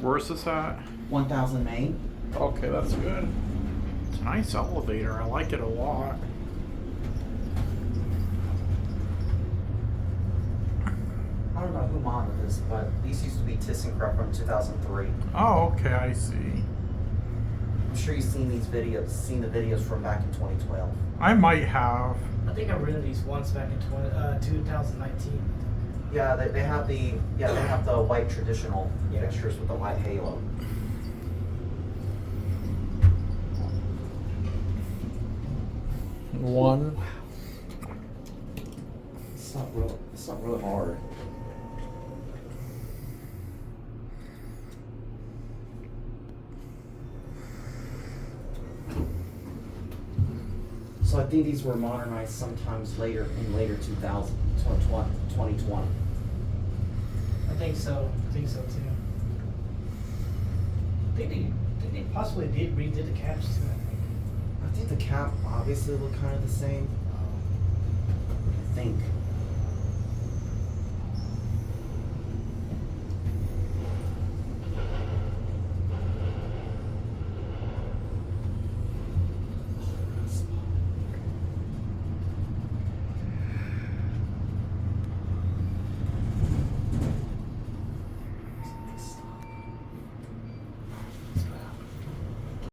Where's this at? 1000 Main. Okay, that's good. It's a nice elevator. I like it a lot. I don't know who modeled this, but these used to be ThyssenKrupp from 2003. Oh, okay, I see. I'm sure you've seen these videos, seen the videos from back in 2012. I might have. I think I rented these once back in 2019. Yeah, they have the white traditional fixtures with the white halo. One. It's not real hard. So I think these were modernized sometimes later in later 2020. I think so. I think so too. I think they possibly redid the caps too. I think the cap obviously looked kind of the same. I think.